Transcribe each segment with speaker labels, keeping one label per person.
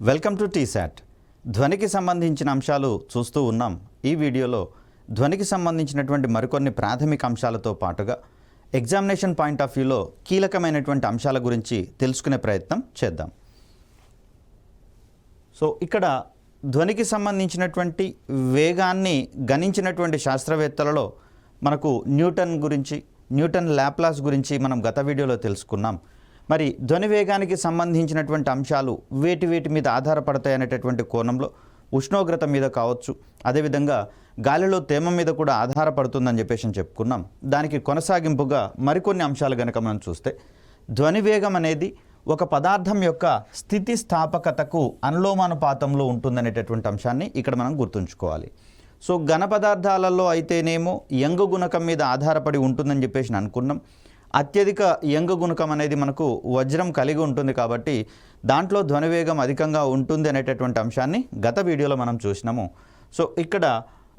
Speaker 1: Welcome to T-SAT. ధ్వనికి సంబంధించిన అంశాలు చూస్తూ ఉన్నాం. ఈ వీడియోలో ధ్వనికి సంబంధించినటువంటి మరికొన్ని ప్రాథమిక అంశాలతో పాటుగా ఎగ్జామినేషన్ పాయింట్ ఆఫ్ వ్యూలో కీలకమైనటువంటి అంశాల గురించి తెలుసుకునే ప్రయత్నం చేద్దాం. సో ఇక్కడ ధ్వనికి సంబంధించినటువంటి వేగాన్ని గణించినటువంటి శాస్త్రవేత్తలలో మనకు న్యూటన్ లాప్లాస్ గురించి మనం గత వీడియోలో తెలుసుకున్నాం. మరి ధ్వని వేగానికి సంబంధించినటువంటి అంశాలు వేటి మీద ఆధారపడతాయి అనేటటువంటి కోణంలో ఉష్ణోగ్రత మీద కావచ్చు, అదేవిధంగా గాలిలో తేమ మీద కూడా ఆధారపడుతుందని చెప్పేసి చెప్పుకున్నాం. దానికి కొనసాగింపుగా మరికొన్ని అంశాలు కనుక మనం చూస్తే, ధ్వని వేగం అనేది ఒక పదార్థం యొక్క స్థితిస్థాపకతకు అనులోమానుపాతంలో ఉంటుందనేటటువంటి అంశాన్ని ఇక్కడ మనం గుర్తుంచుకోవాలి. సో ఘన పదార్థాలలో అయితేనేమో యంగు గుణకం మీద ఆధారపడి ఉంటుందని చెప్పేసి అనుకున్నాం. అత్యధిక యంగు గుణకం అనేది మనకు వజ్రం కలిగి ఉంటుంది కాబట్టి దాంట్లో ధ్వనివేగం అధికంగా ఉంటుంది అనేటటువంటి అంశాన్ని గత వీడియోలో మనం చూసినాము. సో ఇక్కడ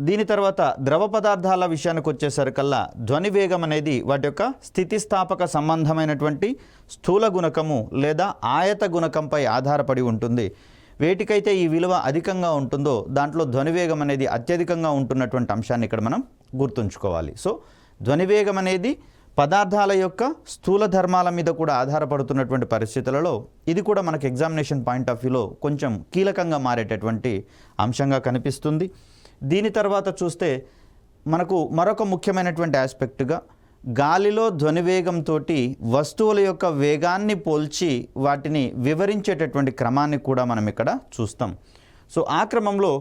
Speaker 1: దీని తర్వాత ద్రవ పదార్థాల విషయానికి వచ్చేసరికల్లా ధ్వనివేగం అనేది వాటి యొక్క స్థితిస్థాపక సంబంధమైనటువంటి స్థూల గుణకము లేదా ఆయత గుణకంపై ఆధారపడి ఉంటుంది. వేటికైతే ఈ విలువ అధికంగా ఉంటుందో దాంట్లో ధ్వనివేగం అనేది అత్యధికంగా ఉంటున్నటువంటి అంశాన్ని ఇక్కడ మనం గుర్తుంచుకోవాలి. సో ధ్వనివేగం అనేది పదార్థాల యొక్క స్థూల ధర్మాల మీద కూడా ఆధారపడుతున్నటువంటి పరిస్థితులలో ఇది కూడా మనకు ఎగ్జామినేషన్ పాయింట్ ఆఫ్ వ్యూలో కొంచెం కీలకంగా మారేటటువంటి అంశంగా కనిపిస్తుంది. దీని తర్వాత చూస్తే మనకు మరొక ముఖ్యమైనటువంటి ఆస్పెక్ట్గా గాలిలో ధ్వనివేగంతో వస్తువుల యొక్క వేగాన్ని పోల్చి వాటిని వివరించేటటువంటి క్రమాన్ని కూడా మనం ఇక్కడ చూస్తాం. సో ఆ క్రమంలో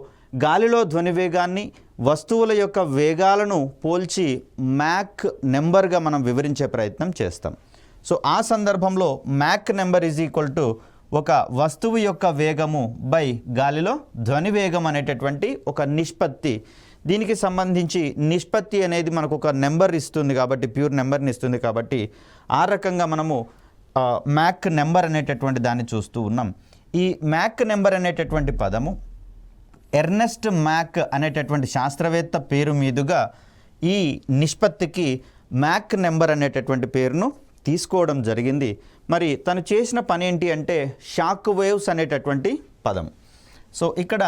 Speaker 1: గాలిలో ధ్వనివేగాన్ని వస్తువుల యొక్క వేగాలను పోల్చి మ్యాక్ నెంబర్గా మనం వివరించే ప్రయత్నం చేస్తాం. సో ఆ సందర్భంలో Mach number is equal to ఒక వస్తువు యొక్క వేగము బై గాలిలో ధ్వనివేగం అనేటటువంటి ఒక నిష్పత్తి. దీనికి సంబంధించి నిష్పత్తి అనేది మనకు ఒక నెంబర్ ఇస్తుంది కాబట్టి, ప్యూర్ నెంబర్ని ఇస్తుంది కాబట్టి ఆ రకంగా మనము మ్యాక్ నెంబర్ అనేటటువంటి దాన్ని చూస్తూ ఉన్నాం. ఈ మ్యాక్ నెంబర్ అనేటటువంటి పదము ఎర్నెస్ట్ మ్యాక్ అనేటటువంటి శాస్త్రవేత్త పేరు మీదుగా ఈ నిష్పత్తికి మ్యాక్ నెంబర్ అనేటటువంటి పేరును తీసుకోవడం జరిగింది. మరి తను చేసిన పని ఏంటి అంటే షాక్ వేవ్స్ అనేటటువంటి పదం. సో ఇక్కడ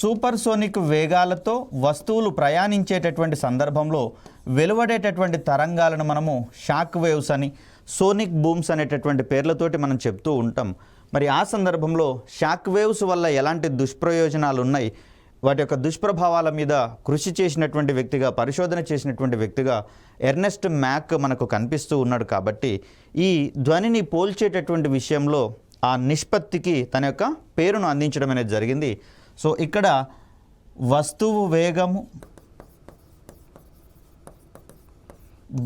Speaker 1: సూపర్సోనిక్ వేగాలతో వస్తువులు ప్రయాణించేటటువంటి సందర్భంలో వెలువడేటటువంటి తరంగాలను మనము షాక్ వేవ్స్ అని, సోనిక్ బూమ్స్ అనేటటువంటి పేర్లతోటి మనం చెప్తూ ఉంటాం. మరి ఆ సందర్భంలో షాక్ వేవ్స్ వల్ల ఎలాంటి దుష్ప్రయోజనాలు ఉన్నాయి, వాటి యొక్క దుష్ప్రభావాల మీద కృషి చేసినటువంటి వ్యక్తిగా, పరిశోధన చేసినటువంటి వ్యక్తిగా ఎర్నెస్ట్ మ్యాక్ మనకు కనిపిస్తూ ఉన్నాడు. కాబట్టి ఈ ధ్వనిని పోల్చేటటువంటి విషయంలో ఆ నిష్పత్తికి తన యొక్క పేరును అందించడం అనేది జరిగింది. సో ఇక్కడ వస్తువు వేగము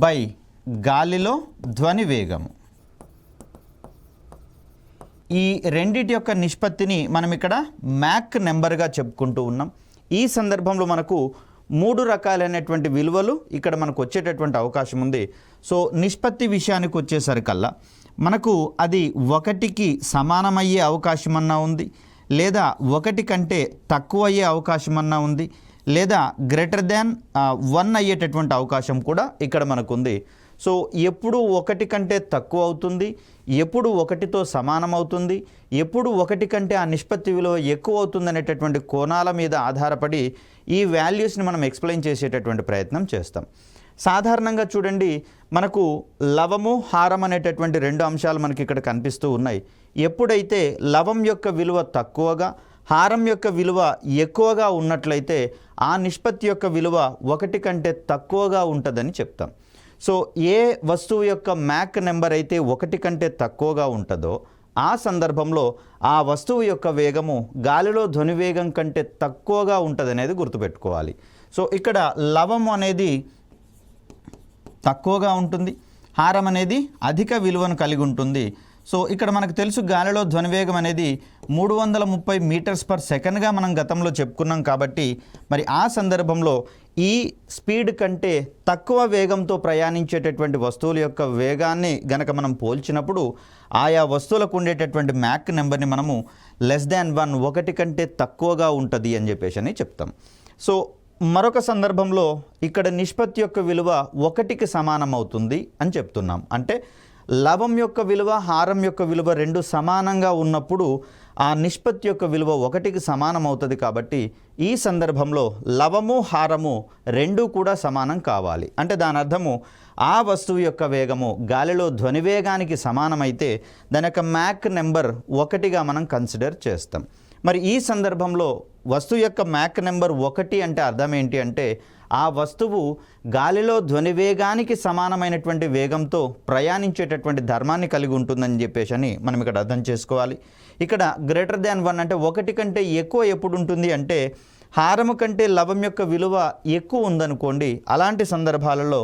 Speaker 1: బై గాలిలో ధ్వని వేగము, ఈ రెండిటి యొక్క నిష్పత్తిని మనం ఇక్కడ మ్యాక్ నెంబర్గా చెప్పుకుంటూ ఉన్నాం. ఈ సందర్భంలో మనకు 3 రకాలైనటువంటి విలువలు ఇక్కడ మనకు వచ్చేటటువంటి అవకాశం ఉంది. సో నిష్పత్తి విషయానికి వచ్చేసరికల్లా మనకు అది 1కి సమానమయ్యే అవకాశం అన్నా ఉంది, లేదా 1 కంటే తక్కువ అయ్యే అవకాశం అన్నా ఉంది, లేదా గ్రేటర్ దాన్ 1 అయ్యేటటువంటి అవకాశం కూడా ఇక్కడ మనకు ఉంది. సో ఎప్పుడు 1 కంటే తక్కువ అవుతుంది, ఎప్పుడు 1తో సమానం అవుతుంది, ఎప్పుడు 1 కంటే ఆ నిష్పత్తి విలువ ఎక్కువ అవుతుంది అనేటటువంటి కోణాల మీద ఆధారపడి ఈ వాల్యూస్ని మనం ఎక్స్ప్లెయిన్ చేసేటటువంటి ప్రయత్నం చేస్తాం. సాధారణంగా చూడండి, మనకు లవము, హారం అనేటటువంటి 2 అంశాలు మనకి ఇక్కడ కనిపిస్తూ ఉన్నాయి. ఎప్పుడైతే లవం యొక్క విలువ తక్కువగా, హారం యొక్క విలువ ఎక్కువగా ఉన్నట్లయితే ఆ నిష్పత్తి యొక్క విలువ 1 కంటే తక్కువగా ఉంటుందని చెప్తాం. సో ఏ వస్తువు యొక్క మ్యాక్ నెంబర్ అయితే 1 కంటే తక్కువగా ఉంటుందో ఆ సందర్భంలో ఆ వస్తువు యొక్క వేగము గాలిలో ధ్వనివేగం కంటే తక్కువగా ఉంటుంది అనేది గుర్తుపెట్టుకోవాలి. సో ఇక్కడ లవం అనేది తక్కువగా ఉంటుంది, హారం అనేది అధిక విలువను కలిగి ఉంటుంది. సో ఇక్కడ మనకు తెలుసు గాలిలో ధ్వనివేగం అనేది 330 మీటర్స్ పర్ సెకండ్గా మనం గతంలో చెప్పుకున్నాం. కాబట్టి మరి ఆ సందర్భంలో ఈ స్పీడ్ కంటే తక్కువ వేగంతో ప్రయాణించేటటువంటి వస్తువుల యొక్క వేగాన్ని గనక మనం పోల్చినప్పుడు ఆయా వస్తువులకు ఉండేటటువంటి మ్యాక్ నెంబర్ని మనము <1 1 కంటే తక్కువగా ఉంటుంది అని చెప్పేసి చెప్తాం. సో మరొక సందర్భంలో ఇక్కడ నిష్పత్తి యొక్క విలువ 1కి సమానం అవుతుంది అని చెప్తున్నాం. అంటే లవం యొక్క విలువ, హారం యొక్క విలువ 2 సమానంగా ఉన్నప్పుడు ఆ నిష్పత్తి యొక్క విలువ 1కి సమానం అవుతుంది. కాబట్టి ఈ సందర్భంలో లవము హారము రెండూ కూడా సమానం కావాలి. అంటే దాని అర్థము ఆ వస్తువు యొక్క వేగము గాలిలో ధ్వని వేగానికి సమానమైతే దాని యొక్క మ్యాక్ నెంబర్ 1గా మనం కన్సిడర్ చేస్తాం. మరి ఈ సందర్భంలో వస్తువు యొక్క మ్యాక్ నెంబర్ 1 అంటే అర్థం ఏంటి అంటే ఆ వస్తువు గాలిలో ధ్వని వేగానికి సమానమైనటువంటి వేగంతో ప్రయాణించేటటువంటి ధర్మాన్ని కలిగి ఉంటుందని చెప్పేసి అని మనం ఇక్కడ అర్థం చేసుకోవాలి. ఇక్కడ గ్రేటర్ దాన్ 1 అంటే 1 కంటే ఎక్కువ ఎప్పుడు ఉంటుంది అంటే హారము కంటే లవం యొక్క విలువ ఎక్కువ ఉందనుకోండి. అలాంటి సందర్భాలలో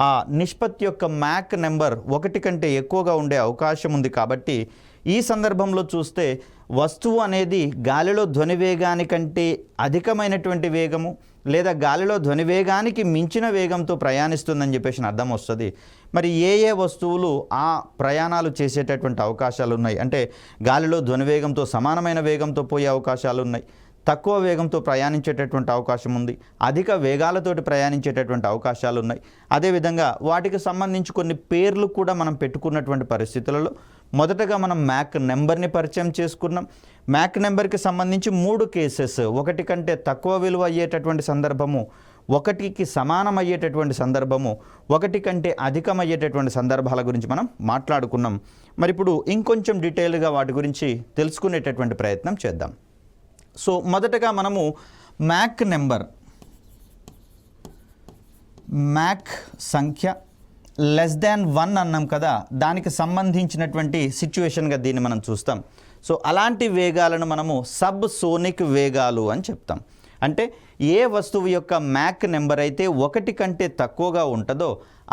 Speaker 1: ఆ నిష్పత్తి యొక్క మ్యాక్ నెంబర్ 1 కంటే ఎక్కువగా ఉండే అవకాశం ఉంది. కాబట్టి ఈ సందర్భంలో చూస్తే వస్తువు అనేది గాలిలో ధ్వని వేగానికంటే అధికమైనటువంటి వేగము లేదా గాలిలో ధ్వని వేగానికి మించిన వేగంతో ప్రయాణిస్తుందని చెప్పేసి అర్థం వస్తుంది. మరి ఏ వస్తువులు ఆ ప్రయాణాలు చేసేటటువంటి అవకాశాలు ఉన్నాయి అంటే గాలిలో ధ్వని వేగంతో సమానమైన వేగంతో పోయే అవకాశాలు ఉన్నాయి, తక్కువ వేగంతో ప్రయాణించేటటువంటి అవకాశం ఉంది, అధిక వేగాలతోటి ప్రయాణించేటటువంటి అవకాశాలు ఉన్నాయి. అదేవిధంగా వాటికి సంబంధించి కొన్ని పేర్లు కూడా మనం పెట్టుకున్నటువంటి పరిస్థితులలో మొదటగా మనం మ్యాక్ నెంబర్ని పరిచయం చేసుకున్నాం. మ్యాక్ నెంబర్కి సంబంధించి 3 కేసెస్, 1 కంటే తక్కువ విలువ అయ్యేటటువంటి సందర్భము, 1కి సమానం అయ్యేటటువంటి సందర్భము, 1 కంటే అధికమయ్యేటటువంటి సందర్భాల గురించి మనం మాట్లాడుకున్నాం. మరి ఇప్పుడు ఇంకొంచెం డీటెయిల్గా వాటి గురించి తెలుసుకునేటటువంటి ప్రయత్నం చేద్దాం. సో మొదటగా మనము మ్యాక్ నెంబర్, మ్యాక్ సంఖ్య లెస్ దాన్ 1 అన్నాం కదా, దానికి సంబంధించినటువంటి సిచ్యువేషన్గా దీన్ని మనం చూస్తాం. సో అలాంటి వేగాలను మనము సబ్ సోనిక్ వేగాలు అని చెప్తాం. అంటే ఏ వస్తువు యొక్క మ్యాక్ నెంబర్ అయితే 1 కంటే తక్కువగా ఉంటుందో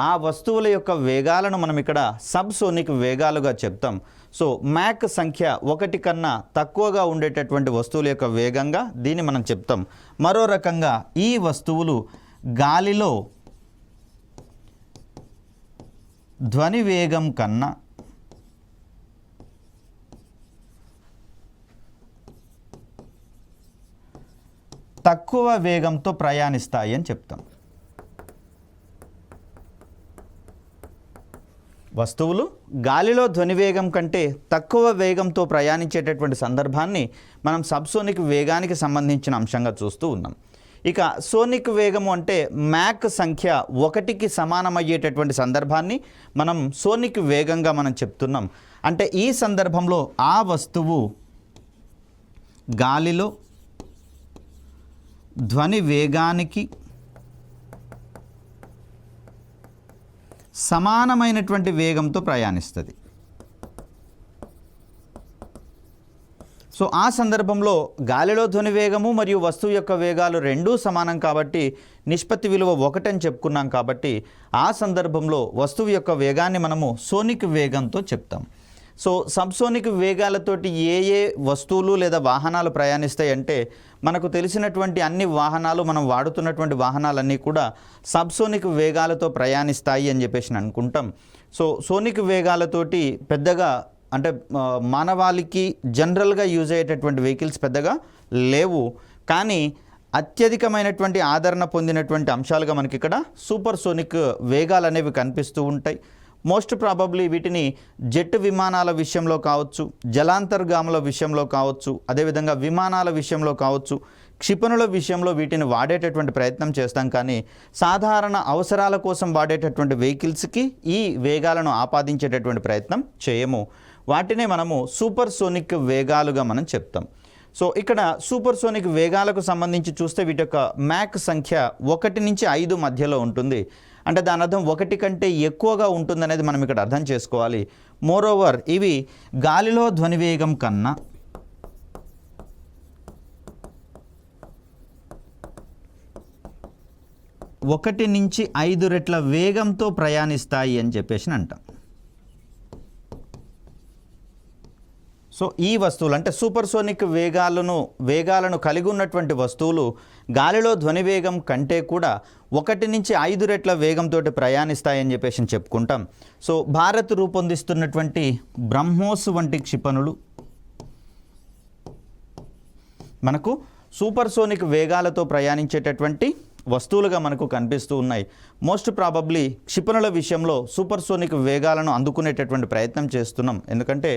Speaker 1: ఆ వస్తువుల యొక్క వేగాలను మనం ఇక్కడ సబ్ సోనిక్ వేగాలుగా చెప్తాం. సో మ్యాక్ సంఖ్య 1 కన్నా తక్కువగా ఉండేటటువంటి వస్తువుల యొక్క వేగంగా దీన్ని మనం చెప్తాం. మరో రకంగా ఈ వస్తువులు గాలిలో ధ్వని వేగం కన్నా తక్కువ వేగంతో ప్రయాణిస్తాయి అని చెప్తాం. వస్తువులు గాలిలో ధ్వని వేగం కంటే తక్కువ వేగంతో ప్రయాణించేటటువంటి సందర్భాన్ని మనం సబ్సోనిక్ వేగానికి సంబంధించిన అంశంగా చూస్తూ ఉన్నాం. ఇక సోనిక్ వేగము అంటే మ్యాక్ సంఖ్య 1కి సమానమయ్యేటటువంటి సందర్భాన్ని మనం సోనిక్ వేగంగా మనం చెప్తున్నాం. అంటే ఈ సందర్భంలో ఆ వస్తువు గాలిలో ధ్వని వేగానికి సమానమైనటువంటి వేగంతో ప్రయాణిస్తుంది. సో ఆ సందర్భంలో గాలిలో ధ్వని వేగము మరియు వస్తువు యొక్క వేగాలు రెండూ సమానం కాబట్టి నిష్పత్తి విలువ 1 అని చెప్పుకున్నాం. కాబట్టి ఆ సందర్భంలో వస్తువు యొక్క వేగాన్ని మనము సోనిక్ వేగంతో చెప్తాం. సో సబ్సోనిక్ వేగాలతోటి ఏ వస్తువులు లేదా వాహనాలు ప్రయాణిస్తాయి అంటే మనకు తెలిసినటువంటి అన్ని వాహనాలు, మనం వాడుతున్నటువంటి వాహనాలన్నీ కూడా సబ్సోనిక్ వేగాలతో ప్రయాణిస్తాయి అని చెప్పేసి అనుకుంటాం. సో సోనిక్ వేగాలతోటి పెద్దగా అంటే మానవాళికి జనరల్గా యూజ్ అయ్యేటటువంటి వెహికల్స్ పెద్దగా లేవు. కానీ అత్యధికమైనటువంటి ఆదరణ పొందినటువంటి అంశాలుగా మనకి ఇక్కడ సూపర్ సోనిక్ వేగాలు అనేవి కనిపిస్తూ ఉంటాయి. మోస్ట్ ప్రాబబ్లీ వీటిని జెట్ విమానాల విషయంలో కావచ్చు, జలాంతర్గాముల విషయంలో కావచ్చు, అదేవిధంగా విమానాల విషయంలో కావచ్చు, క్షిపణుల విషయంలో వీటిని వాడేటటువంటి ప్రయత్నం చేస్తాం. కానీ సాధారణ అవసరాల కోసం వాడేటటువంటి వెహికల్స్కి ఈ వేగాలను ఆపాదించేటటువంటి ప్రయత్నం చేయము. వాటినే మనము సూపర్ సోనిక్ వేగాలుగా మనం చెప్తాం. సో ఇక్కడ సూపర్ సోనిక్ వేగాలకు సంబంధించి చూస్తే వీటి యొక్క మ్యాక్ సంఖ్య 1 నుంచి 5 మధ్యలో ఉంటుంది. అంటే దాని అర్థం 1 కంటే ఎక్కువగా ఉంటుందనేది మనం ఇక్కడ అర్థం చేసుకోవాలి. మోరోవర్ ఇవి గాలిలో ధ్వని వేగం కన్నా 1 నుంచి 5 రెట్ల వేగంతో ప్రయాణిస్తాయి అని చెప్పేసి అంటాం. సో ఈ వస్తువులు అంటే సూపర్ సోనిక్ వేగాలను కలిగి ఉన్నటువంటి వస్తువులు గాలిలో ధ్వని వేగం కంటే కూడా 1 నుంచి 5 రెట్ల వేగంతో ప్రయాణిస్తాయని చెప్పేసి చెప్పుకుంటాం. సో భారత్ రూపొందిస్తున్నటువంటి బ్రహ్మోస్ వంటి క్షిపణులు మనకు సూపర్ సోనిక్ వేగాలతో ప్రయాణించేటటువంటి వస్తువులుగా మనకు కనిపిస్తూ ఉన్నాయి. మోస్ట్ ప్రాబబ్లీ క్షిపణుల విషయంలో సూపర్సోనిక్ వేగాలను అందుకునేటటువంటి ప్రయత్నం చేస్తున్నాం. ఎందుకంటే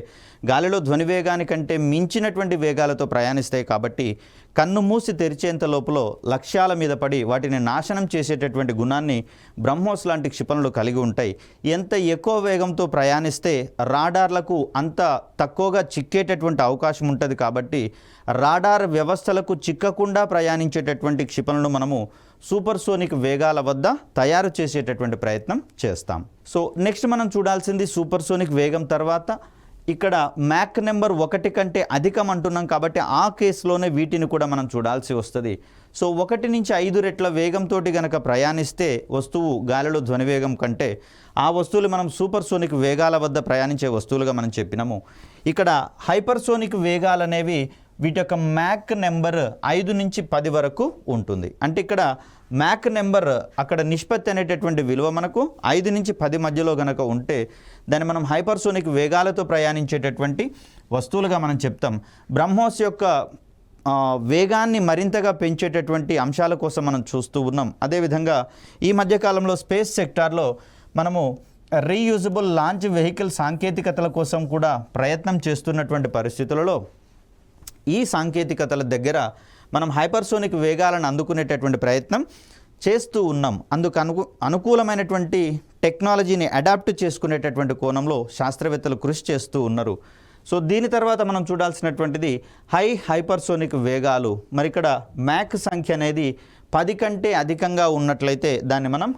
Speaker 1: గాలిలో ధ్వని వేగానికంటే మించినటువంటి వేగాలతో ప్రయాణిస్తాయి కాబట్టి కన్ను మూసి తెరిచేంత లోపల లక్ష్యాల మీద పడి వాటిని నాశనం చేసేటటువంటి గుణాన్ని బ్రహ్మోస్ లాంటి క్షిపణులు కలిగి ఉంటాయి. ఎంత ఎక్కువ వేగంతో ప్రయాణిస్తే రాడార్లకు అంత తక్కువగా చిక్కేటటువంటి అవకాశం ఉంటుంది. కాబట్టి రాడార్ వ్యవస్థలకు చిక్కకుండా ప్రయాణించేటటువంటి క్షిపణులను మనము సూపర్సోనిక్ వేగాల వద్ద తయారు చేసేటటువంటి ప్రయత్నం చేస్తాం. సో నెక్స్ట్ మనం చూడాల్సింది సూపర్సోనిక్ వేగం తర్వాత ఇక్కడ మ్యాక్ నెంబర్ 1 కంటే అధికం అంటున్నాం కాబట్టి ఆ కేసులోనే వీటిని కూడా మనం చూడాల్సి వస్తుంది. సో 1 నుంచి 5 రెట్ల వేగంతో గనక ప్రయాణిస్తే వస్తువు గాలిలో ధ్వని వేగం కంటే ఆ వస్తువులు మనం సూపర్సోనిక్ వేగాల వద్ద ప్రయాణించే వస్తువులుగా మనం చెప్పినాము. ఇక్కడ హైపర్సోనిక్ వేగాలు అనేవి వీటి యొక్క మ్యాక్ నెంబర్ 5 నుంచి 10 వరకు ఉంటుంది. అంటే ఇక్కడ మ్యాక్ నెంబర్ అక్కడ నిష్పత్తి అనేటటువంటి విలువ మనకు 5 నుంచి 10 మధ్యలో గనక ఉంటే దాన్ని మనం హైపర్సోనిక్ వేగాలతో ప్రయాణించేటటువంటి వస్తువులుగా మనం చెప్తాం. బ్రహ్మోస్ యొక్క వేగాన్ని మరింతగా పెంచేటటువంటి అంశాల కోసం మనం చూస్తూ ఉన్నాం. అదేవిధంగా ఈ మధ్యకాలంలో స్పేస్ సెక్టార్లో మనము రీయూజబుల్ లాంచ్ వెహికల్ సాంకేతికతల కోసం కూడా ప్రయత్నం చేస్తున్నటువంటి పరిస్థితులలో ఈ సాంకేతికతల దగ్గర మనం హైపర్సోనిక్ వేగాలను అందుకునేటటువంటి ప్రయత్నం చేస్తూ ఉన్నాం. అందుకు అనుకూలమైనటువంటి టెక్నాలజీని అడాప్ట్ చేసుకునేటటువంటి కోణంలో శాస్త్రవేత్తలు కృషి చేస్తూ ఉన్నారు. సో దీని తర్వాత మనం చూడాల్సినటువంటిది హైపర్సోనిక్ వేగాలు. మరి ఇక్కడ మ్యాక్ సంఖ్య అనేది 10 కంటే అధికంగా ఉన్నట్లయితే దాన్ని మనం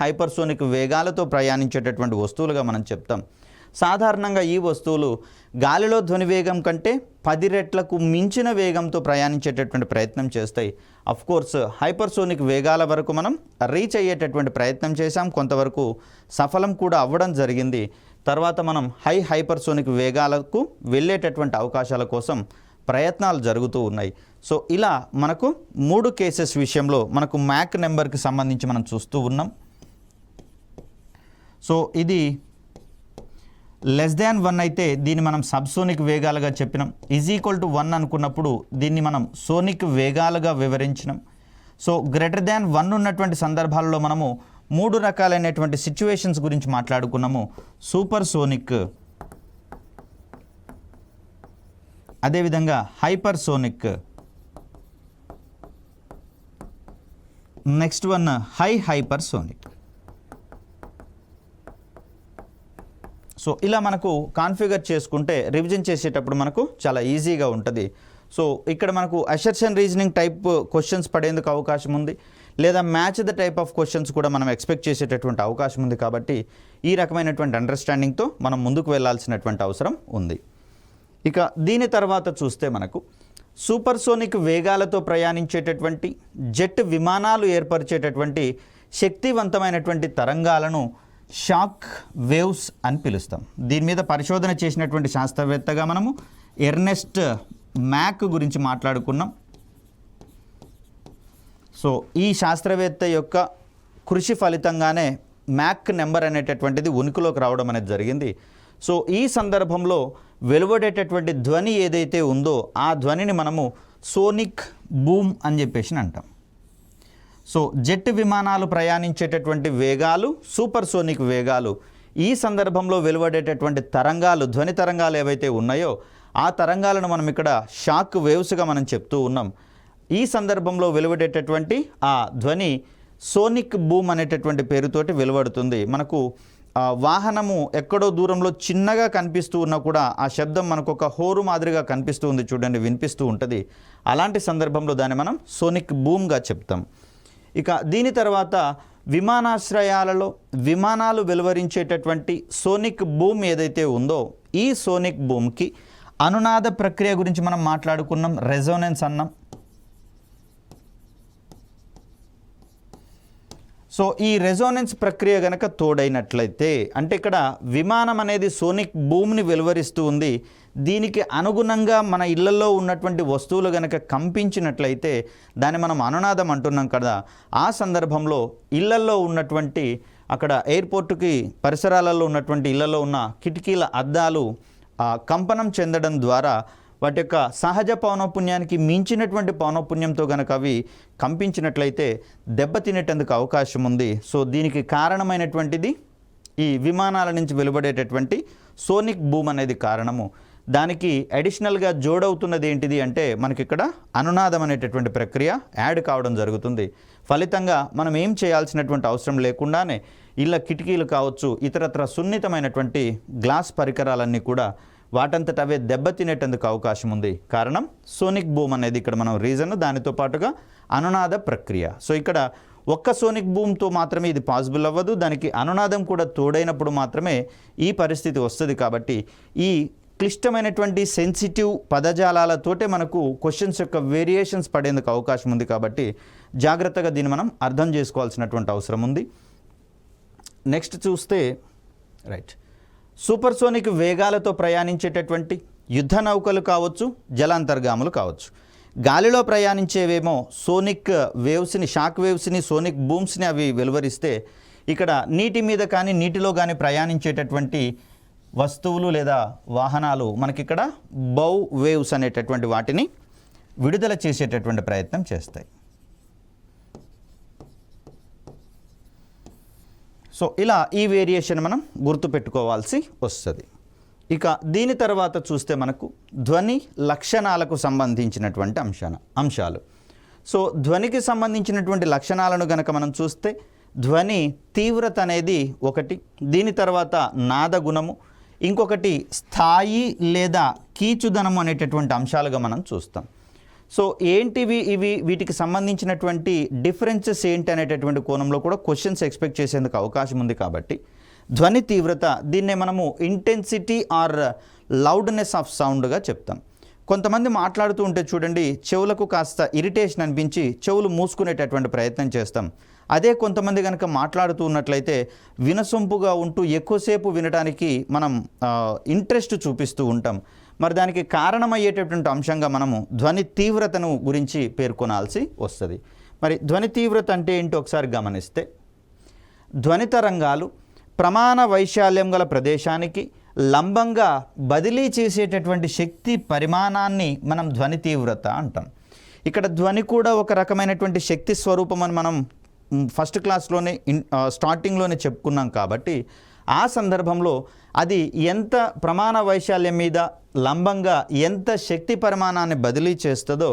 Speaker 1: హైపర్సోనిక్ వేగాలతో ప్రయాణించేటటువంటి వస్తువులుగా మనం చెప్తాం. సాధారణంగా ఈ వస్తువులు గాలిలో ధ్వని వేగం కంటే 10 రెట్లకు మించిన వేగంతో ప్రయాణించేటటువంటి ప్రయత్నం చేస్తాయి. కోర్స్ హైపర్సోనిక్ వేగాల వరకు మనం రీచ్ అయ్యేటటువంటి ప్రయత్నం చేశాం, కొంతవరకు సఫలం కూడా అవ్వడం జరిగింది. తర్వాత మనం హైపర్సోనిక్ వేగాలకు వెళ్ళేటటువంటి అవకాశాల కోసం ప్రయత్నాలు జరుగుతూ ఉన్నాయి. సో ఇలా మనకు 3 కేసెస్ విషయంలో మనకు మ్యాక్ నెంబర్కి సంబంధించి మనం చూస్తూ ఉన్నాం. సో ఇది <1 అయితే దీన్ని మనం సబ్సోనిక్ వేగాలుగా చెప్పినాం. =1 అనుకున్నప్పుడు దీన్ని మనం సోనిక్ వేగాలుగా వివరించినాం. సో >1 ఉన్నటువంటి సందర్భాలలో మనము 3 రకాలైనటువంటి సిచ్యువేషన్స్ గురించి మాట్లాడుకున్నాము. సూపర్ సోనిక్, అదేవిధంగా hypersonic, next one hypersonic. So ఇలా మనకు కాన్ఫిగర్ చేసుకుంటే రివిజన్ చేసేటప్పుడు మనకు చాలా ఈజీగా ఉంటుంది. సో ఇక్కడ మనకు అసర్షన్ రీజనింగ్ టైప్ క్వశ్చన్స్ పడేందుకు అవకాశం ఉంది, లేదా match the type of questions కూడా మనం ఎక్స్పెక్ట్ చేసేటటువంటి అవకాశం ఉంది. కాబట్టి ఈ రకమైనటువంటి అండర్స్టాండింగ్తో మనం ముందుకు వెళ్ళాల్సినటువంటి అవసరం ఉంది. ఇక దీని తర్వాత చూస్తే మనకు సూపర్సోనిక్ వేగాలతో ప్రయాణించేటటువంటి జెట్ విమానాలు ఏర్పరిచేటటువంటి శక్తివంతమైనటువంటి తరంగాలను షాక్ వేవ్స్ అని పిలుస్తాం. దీని మీద పరిశోధన చేసినటువంటి శాస్త్రవేత్తగా మనము ఎర్నెస్ట్ మ్యాక్ గురించి మాట్లాడుకున్నాం. సో ఈ శాస్త్రవేత్త యొక్క కృషి ఫలితంగానే మ్యాక్ నెంబర్ అనేటటువంటిది ఉనికిలోకి రావడం అనేది జరిగింది. సో ఈ సందర్భంలో వెలువడేటటువంటి ధ్వని ఏదైతే ఉందో ఆ ధ్వనిని మనము సోనిక్ బూమ్ అని చెప్పేసి అంటాం. సో జెట్ విమానాలు ప్రయాణించేటటువంటి వేగాలు సూపర్సోనిక్ వేగాలు. ఈ సందర్భంలో వెలువడేటటువంటి తరంగాలు, ధ్వని తరంగాలు ఏవైతే ఉన్నాయో ఆ తరంగాలను మనం ఇక్కడ షాక్ వేవ్స్గా మనం చెప్తూ ఉన్నాం. ఈ సందర్భంలో వెలువడేటటువంటి ఆ ధ్వని సోనిక్ బూమ్ అనేటటువంటి పేరుతోటి వెలువడుతుంది. మనకు వాహనము ఎక్కడో దూరంలో చిన్నగా కనిపిస్తూ ఉన్నా కూడా ఆ శబ్దం మనకు ఒక హోరు మాదిరిగా కనిపిస్తూ ఉంది చూడండి, వినిపిస్తూ ఉంటుంది. అలాంటి సందర్భంలో దాన్ని మనం సోనిక్ బూమ్గా చెప్తాం. ఇక దీని తర్వాత విమానాశ్రయాలలో విమానాలు వెలువరించేటటువంటి సోనిక్ బూమ్ ఏదైతే ఉందో ఈ సోనిక్ బూమ్కి అనునాద ప్రక్రియ గురించి మనం మాట్లాడుకున్నాం, రెజోనెన్స్ అన్నాం. సో ఈ రెజోనెన్స్ ప్రక్రియ కనుక తోడైనట్లయితే, అంటే ఇక్కడ విమానం అనేది సోనిక్ బూమ్ని వెలువరిస్తూ ఉంది, దీనికి అనుగుణంగా మన ఇళ్లలో ఉన్నటువంటి వస్తువులు కనుక కంపించినట్లయితే దాన్ని మనం అనునాదం అంటున్నాం కదా. ఆ సందర్భంలో ఇళ్లలో ఉన్నటువంటి అక్కడ ఎయిర్పోర్టుకి పరిసరాలలో ఉన్నటువంటి ఇళ్లలో ఉన్న కిటికీల అద్దాలు కంపనం చెందడం ద్వారా వాటి యొక్క సహజ పౌనఃపున్యానికి మించినటువంటి పౌనఃపున్యంతో కనుక అవి కంపించినట్లయితే దెబ్బతినేటందుకు అవకాశం ఉంది. సో దీనికి కారణమైనటువంటిది ఈ విమానాల నుంచి వెలువడేటటువంటి సోనిక్ బూమ్ అనేది కారణము. దానికి అడిషనల్గా జోడవుతున్నది ఏంటిది అంటే మనకి ఇక్కడ అనునాదం అనేటటువంటి ప్రక్రియ యాడ్ కావడం జరుగుతుంది. ఫలితంగా మనం ఏం చేయాల్సినటువంటి అవసరం లేకుండానే ఇళ్ళ కిటికీలు కావచ్చు, ఇతరత్ర సున్నితమైనటువంటి గ్లాస్ పరికరాలన్నీ కూడా వాటంతట అవే దెబ్బతినేటందుకు అవకాశం ఉంది. కారణం సోనిక్ బూమ్ అనేది ఇక్కడ మనం రీజన్, దానితో పాటుగా అనునాద ప్రక్రియ. సో ఇక్కడ ఒక్క సోనిక్ బూమ్తో మాత్రమే ఇది పాసిబుల్ అవ్వదు, దానికి అనునాదం కూడా తోడైనప్పుడు మాత్రమే ఈ పరిస్థితి వస్తుంది. కాబట్టి ఈ క్లిష్టమైనటువంటి సెన్సిటివ్ పదజాలాలతోటే మనకు క్వశ్చన్స్ యొక్క వేరియేషన్స్ పడేందుకు అవకాశం ఉంది. కాబట్టి జాగ్రత్తగా దీన్ని మనం అర్థం చేసుకోవాల్సినటువంటి అవసరం ఉంది. నెక్స్ట్ చూస్తే రైట్, సూపర్సోనిక్ వేగాలతో ప్రయాణించేటటువంటి యుద్ధ నౌకలు కావచ్చు, జలాంతర్గాములు కావచ్చు. గాలిలో ప్రయాణించేవేమో సోనిక్ వేవ్స్ని, షాక్ వేవ్స్ని, సోనిక్ బూమ్స్ని అవి వెలువరిస్తే, ఇక్కడ నీటి మీద కానీ నీటిలో కానీ ప్రయాణించేటటువంటి వస్తువులు లేదా వాహనాలు మనకిక్కడ బౌ వేవ్స్ అనేటటువంటి వాటిని విడుదల చేసేటటువంటి ప్రయత్నం చేస్తాయి. సో ఇలా ఈ వేరియేషన్ మనం గుర్తుపెట్టుకోవాల్సి వస్తుంది. ఇక దీని తర్వాత చూస్తే మనకు ధ్వని లక్షణాలకు సంబంధించినటువంటి అంశాలు. సో ధ్వనికి సంబంధించినటువంటి లక్షణాలను గనక మనం చూస్తే ధ్వని తీవ్రత అనేది ఒకటి, దీని తర్వాత నాదగుణము, ఇంకొకటి స్థాయి లేదా కీచుదనము అనేటటువంటి అంశాలుగా మనం చూస్తాం. సో ఏంటివి ఇవి, వీటికి సంబంధించినటువంటి డిఫరెన్సెస్ ఏంటి అనేటటువంటి కోణంలో కూడా క్వశ్చన్స్ ఎక్స్పెక్ట్ చేసేందుకు అవకాశం ఉంది. కాబట్టి ధ్వని తీవ్రత, దీన్నే మనము ఇంటెన్సిటీ ఆర్ లౌడ్నెస్ ఆఫ్ సౌండ్గా చెప్తాం. కొంతమంది మాట్లాడుతూ ఉంటే చూడండి, చెవులకు కాస్త ఇరిటేషన్ అనిపించి చెవులు మూసుకునేటటువంటి ప్రయత్నం చేస్తాం. అదే కొంతమంది కనుక మాట్లాడుతూ ఉన్నట్లయితే వినసొంపుగా ఉంటూ ఎక్కువసేపు వినడానికి మనం ఇంట్రెస్ట్ చూపిస్తూ ఉంటాం. మరి దానికి కారణమయ్యేటటువంటి అంశంగా మనము ధ్వని తీవ్రతను గురించి పేర్కొనాల్సి వస్తుంది. మరి ధ్వని తీవ్రత అంటే ఏంటో ఒకసారి గమనిస్తే, ధ్వని తరంగాలు ప్రమాణ వైశాల్యం గల ప్రదేశానికి లంబంగా బదిలీ చేసేటటువంటి శక్తి పరిమాణాన్ని మనం ధ్వని తీవ్రత అంటాం. ఇక్కడ ధ్వని కూడా ఒక రకమైనటువంటి శక్తి స్వరూపం అని మనం ఫస్ట్ క్లాస్లోనే స్టార్టింగ్లోనే చెప్పుకున్నాం. కాబట్టి ఆ సందర్భంలో అది ఎంత ప్రమాణ వైశాల్యం మీద లంబంగా ఎంత శక్తి పరిమాణాన్ని బదిలీ చేస్తుందో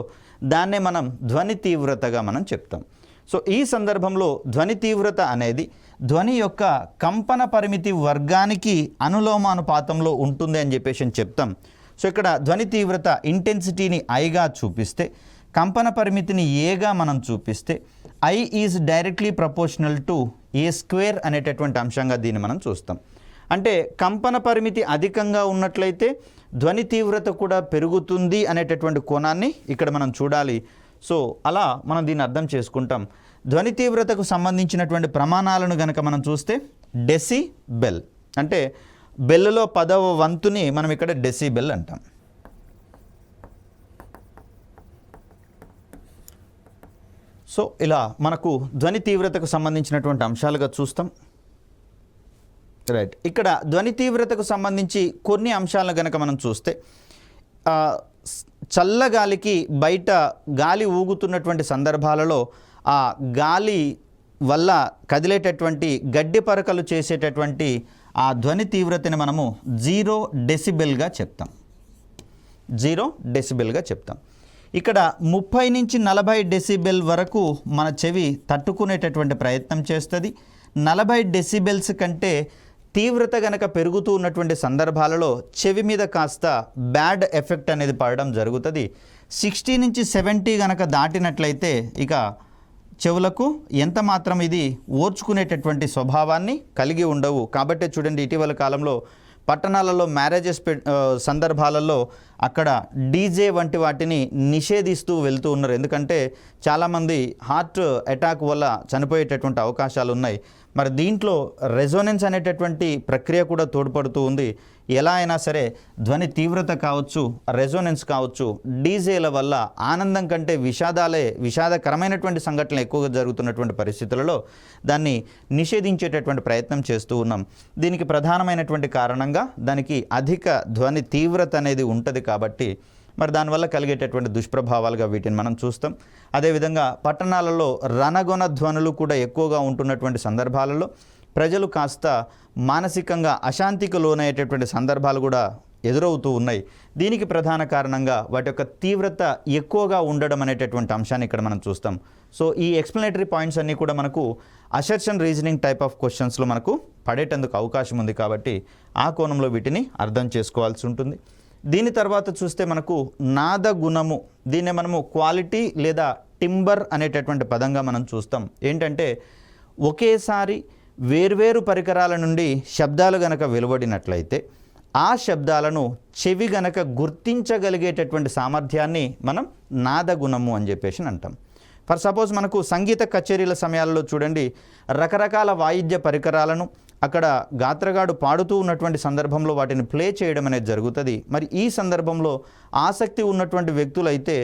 Speaker 1: దాన్నే మనం ధ్వని తీవ్రతగా మనం చెప్తాం. సో ఈ సందర్భంలో ధ్వని తీవ్రత అనేది ధ్వని యొక్క కంపన పరిమితి వర్గానికి అనులోమానుపాతంలో ఉంటుంది అని చెప్పేసి చెప్తాం. సో ఇక్కడ ధ్వని తీవ్రత ఇంటెన్సిటీని ఐగా చూపిస్తే, కంపన పరిమితిని ఏగా మనం చూపిస్తే, I is directly proportional to A square అనేటటువంటి అంశంగా దీన్ని మనం చూస్తాం. అంటే కంపన పరిమితి అధికంగా ఉన్నట్లయితే ధ్వని తీవ్రత కూడా పెరుగుతుంది అనేటటువంటి కోణాన్ని ఇక్కడ మనం చూడాలి. సో అలా మనం దీన్ని అర్థం చేసుకుంటాం. ధ్వని తీవ్రతకు సంబంధించినటువంటి ప్రమాణాలను కనుక మనం చూస్తే డెసిబెల్, అంటే బెల్లో 10వ వంతుని మనం ఇక్కడ డెసిబెల్ అంటాం. సో ఇలా మనకు ధ్వని తీవ్రతకు సంబంధించినటువంటి అంశాలుగా చూస్తాం. రైట్, ఇక్కడ ధ్వని తీవ్రతకు సంబంధించి కొన్ని అంశాలను కనుక మనం చూస్తే, చల్లగాలికి బయట గాలి ఊగుతున్నటువంటి సందర్భాలలో ఆ గాలి వల్ల కదిలేటటువంటి గడ్డి పరకలు చేసేటటువంటి ఆ ధ్వని తీవ్రతని మనము 0 డెసిబెల్గా చెప్తాం. 0 డెసిబెల్గా చెప్తాం. ఇక్కడ 30 నుంచి 40 డెసిబెల్ వరకు మన చెవి తట్టుకునేటటువంటి ప్రయత్నం చేస్తుంది. 40 డెసిబెల్స్ కంటే తీవ్రత గనక పెరుగుతూ ఉన్నటువంటి సందర్భాలలో చెవి మీద కాస్త బ్యాడ్ ఎఫెక్ట్ అనేది పడడం జరుగుతుంది. 60 నుంచి 70 గనక దాటినట్లయితే ఇక చెవులకు ఎంత మాత్రం ఇది ఓర్చుకునేటటువంటి స్వభావాన్ని కలిగి ఉండవు. కాబట్టి చూడండి, ఇటీవల కాలంలో పట్టణాలలో మ్యారేజెస్ సందర్భాలలో అక్కడ డీజే వంటి వాటిని నిషేధిస్తూ వెళ్తూ ఉన్నారు. ఎందుకంటే చాలామంది హార్ట్ అటాక్ వల్ల చనిపోయేటటువంటి అవకాశాలు ఉన్నాయి. మరి దీంట్లో రెజోనెన్స్ అనేటటువంటి ప్రక్రియ కూడా తోడ్పడుతూ ఉంది. ఎలా అయినా సరే ధ్వని తీవ్రత కావచ్చు, రెజోనెన్స్ కావచ్చు, డీజేల వల్ల ఆనందం కంటే విషాదకరమైనటువంటి సంఘటనలు ఎక్కువగా జరుగుతున్నటువంటి పరిస్థితులలో దాన్ని నిషేధించేటటువంటి ప్రయత్నం చేస్తూ ఉన్నాం. దీనికి ప్రధానమైనటువంటి కారణంగా దానికి అధిక ధ్వని తీవ్రత అనేది ఉంటుంది. కాబట్టి మరి దానివల్ల కలిగేటటువంటి దుష్ప్రభావాలుగా వీటిని మనం చూస్తాం. అదేవిధంగా పట్టణాలలో రణగొణ ధ్వనులు కూడా ఎక్కువగా ఉంటున్నటువంటి సందర్భాలలో ప్రజలు కాస్త మానసికంగా అశాంతికి లోనయ్యేటటువంటి సందర్భాలు కూడా ఎదురవుతూ ఉన్నాయి. దీనికి ప్రధాన కారణంగా వాటి యొక్క తీవ్రత ఎక్కువగా ఉండడం అనేటటువంటి అంశాన్ని ఇక్కడ మనం చూస్తాం. సో ఈ ఎక్స్ప్లెనేటరీ పాయింట్స్ అన్నీ కూడా మనకు అసర్షన్ రీజనింగ్ టైప్ ఆఫ్ క్వశ్చన్స్లో మనకు పడేటందుకు అవకాశం ఉంది కాబట్టి ఆ కోణంలో వీటిని అర్థం చేసుకోవాల్సి ఉంటుంది. దీని తర్వాత చూస్తే మనకు నాద గుణము, దీన్ని మనము క్వాలిటీ లేదా టింబర్ అనేటటువంటి పదంగా మనం చూస్తాం. ఏంటంటే ఒకేసారి వేర్వేరు పరికరాల నుండి శబ్దాలు గనక వెలువడినట్లయితే ఆ శబ్దాలను చెవి గనక గుర్తించగలిగేటటువంటి సామర్థ్యాన్ని మనం నాదగుణము అని చెప్పేసి అంటాం. ఫర్ సపోజ్ మనకు సంగీత కచేరీల సమయాల్లో చూడండి, రకరకాల వాయిద్య పరికరాలను అక్కడ గాత్రగాడు పాడుతూ ఉన్నటువంటి సందర్భంలో వాటిని ప్లే చేయడం అనేది జరుగుతుంది. మరి ఈ సందర్భంలో ఆసక్తి ఉన్నటువంటి వ్యక్తులైతే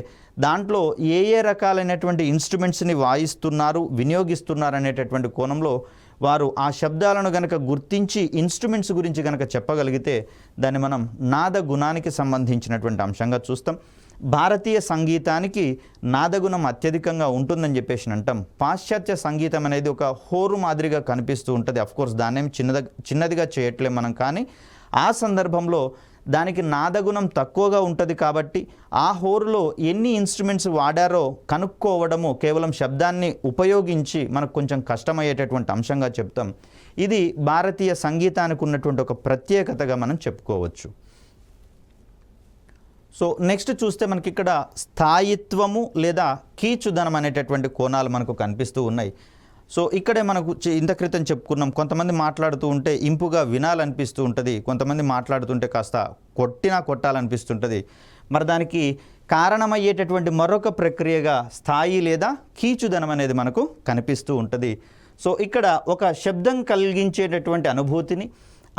Speaker 1: దాంట్లో ఏ ఏ రకాలైనటువంటి ఇన్స్ట్రుమెంట్స్ని వాయిస్తున్నారు, వినియోగిస్తున్నారు అనేటటువంటి కోణంలో వారు ఆ శబ్దాలను గనక గుర్తించి ఇన్స్ట్రుమెంట్స్ గురించి గనక చెప్పగలిగితే దాన్ని మనం నాద గుణానికి సంబంధించినటువంటి అంశంగా చూస్తాం. భారతీయ సంగీతానికి నాదగుణం అత్యధికంగా ఉంటుందని చెప్పేసి అంటాం. పాశ్చాత్య సంగీతం అనేది ఒక హోరు మాదిరిగా కనిపిస్తూ ఉంటుంది. అఫ్కోర్స్ దాన్నేం చిన్నదిగా చేయట్లేం మనం, కానీ ఆ సందర్భంలో దానికి నాదగుణం తక్కువగా ఉంటుంది కాబట్టి ఆ హోరులో ఎన్ని ఇన్స్ట్రుమెంట్స్ వాడారో కనుక్కోవడము కేవలం శబ్దాన్ని ఉపయోగించి మనకు కొంచెం కష్టమయ్యేటటువంటి అంశంగా చెప్తాం. ఇది భారతీయ సంగీతానికి ఉన్నటువంటి ఒక ప్రత్యేకతగా మనం చెప్పుకోవచ్చు. సో నెక్స్ట్ చూస్తే మనకి ఇక్కడ స్థాయిత్వము లేదా కీచుదనం అనేటటువంటి కోణాలు మనకు కనిపిస్తూ ఉన్నాయి. సో ఇక్కడే మనకు ఇంత క్రితం చెప్పుకున్నాం, కొంతమంది మాట్లాడుతూ ఉంటే ఇంపుగా వినాలనిపిస్తూ ఉంటుంది, కొంతమంది మాట్లాడుతుంటే కాస్త కొట్టాలనిపిస్తుంటుంది. మరి దానికి కారణమయ్యేటటువంటి మరొక ప్రక్రియగా స్థాయి లేదా కీచుదనం అనేది మనకు కనిపిస్తూ ఉంటుంది. సో ఇక్కడ ఒక శబ్దం కలిగించేటటువంటి అనుభూతిని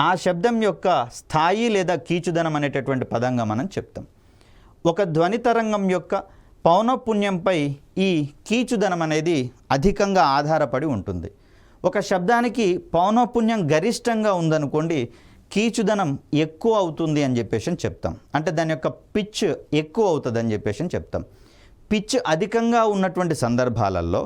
Speaker 1: ఆ శబ్దం యొక్క స్థాయి లేదా కీచుదనం అనేటటువంటి పదంగా మనం చెప్తాం. ఒక ధ్వని తరంగం యొక్క పౌనఃపున్యంపై ఈ కీచుదనం అనేది అధికంగా ఆధారపడి ఉంటుంది. ఒక శబ్దానికి పౌనఃపున్యం గరిష్టంగా ఉందనుకోండి, కీచుదనం ఎక్కువ అవుతుంది అని చెప్పేసి చెప్తాం. అంటే దాని యొక్క పిచ్ ఎక్కువ అవుతుంది అని చెప్పేసి చెప్తాం. పిచ్ అధికంగా ఉన్నటువంటి సందర్భాలలో